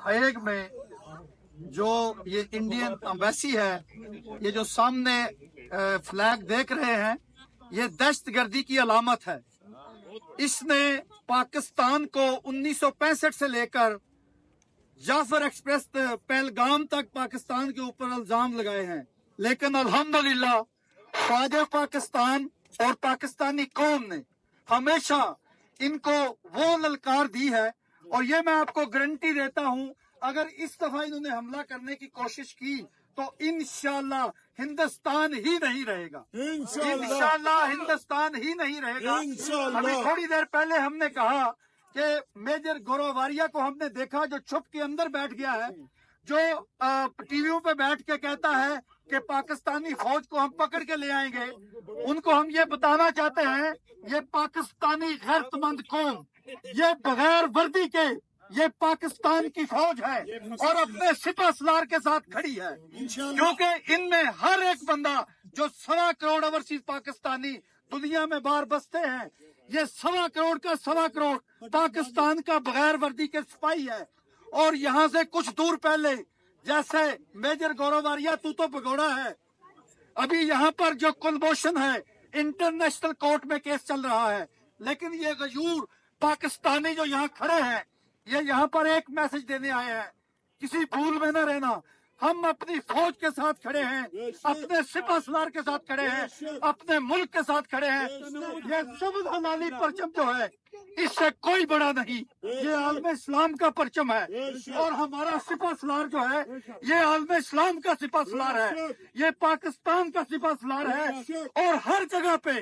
Hague में जो ये इंडियन एम्बेसी है, ये जो सामने फ्लैग देख रहे हैं, ये दहशतगर्दी की अलामत है। इसने पाकिस्तान को 1965 से लेकर जाफर एक्सप्रेस पहलगाम तक पाकिस्तान के ऊपर इल्जाम लगाए हैं, लेकिन अल्हम्दुलिल्लाह ख्वाजा पाकिस्तान और पाकिस्तानी कौम ने हमेशा इनको वो ललकार दी है। और ये मैं आपको गारंटी देता हूं, अगर इस दफा इन्होंने हमला करने की कोशिश की तो इंशाल्लाह हिंदुस्तान ही नहीं रहेगा। इंशाल्लाह हिंदुस्तान ही नहीं रहेगा। अभी थोड़ी देर पहले हमने कहा कि मेजर गोरोवारिया को हमने देखा जो छुप के अंदर बैठ गया है, जो टीवियों पे बैठ के कहता है कि पाकिस्तानी फौज को हम पकड़ के ले आएंगे। उनको हम ये बताना चाहते हैं, ये पाकिस्तानी गैरतमंद कौम, ये बगैर वर्दी के ये पाकिस्तान की फौज है और अपने सिपह सलार के साथ खड़ी है, क्योंकि इनमें हर एक बंदा जो 1.25 करोड़ ओवरसीज पाकिस्तानी दुनिया में बाहर बसते हैं, ये 1.25 करोड़ का 1.25 करोड़ पाकिस्तान का बगैर वर्दी के सिपाही है। और यहाँ से कुछ दूर पहले जैसे मेजर गोरोवारिया तू तो भगोड़ा है, अभी यहाँ पर जो कुलभूषण है इंटरनेशनल कोर्ट में केस चल रहा है, लेकिन ये गयूर पाकिस्तानी जो यहाँ खड़े हैं, ये यहाँ पर एक मैसेज देने आए हैं, किसी भूल में न रहना। हम अपनी फौज के साथ खड़े हैं, अपने सिपह सलार के साथ खड़े हैं, अपने मुल्क के साथ खड़े हैं। ये सब हलाली परचम जो है इससे कोई बड़ा नहीं, ये आलम इस्लाम का परचम है। और हमारा सिपह सलार जो है ये आलम इस्लाम का सिपह सलार है, ये पाकिस्तान का सिपह सलार है। और हर जगह पे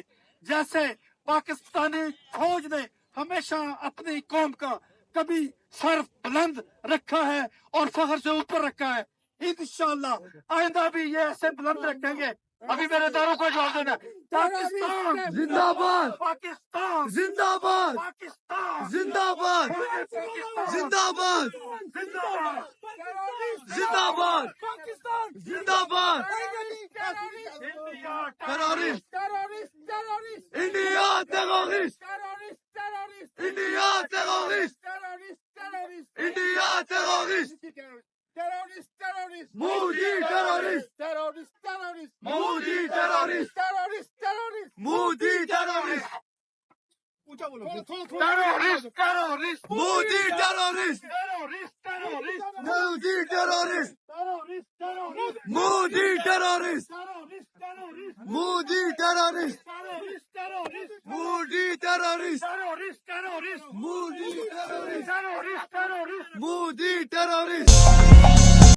जैसे पाकिस्तानी फौज ने हमेशा अपनी कौम का कभी सर बुलंद रखा है और फख्र से ऊपर रखा है, इंशाअल्लाह आइंदा भी ये ऐसे बुलंद रखेंगे। अभी मेरे दारों को जवाब देना। पाकिस्तान जिंदाबाद, पाकिस्तान जिंदाबाद, पाकिस्तान जिंदाबाद, जिंदाबाद, जिंदाबाद, जिंदाबाद। Terrorist, India terrorist, India terrorist, India terrorist, Modi terrorist, Modi terrorist, Modi terrorist, terrorist terrorist Modi terrorist, terrorist Modi terrorist, terrorist Modi terrorist, Modi terrorist, Modi terrorist, terrorist Modi terrorist, terrorist Modi terrorist.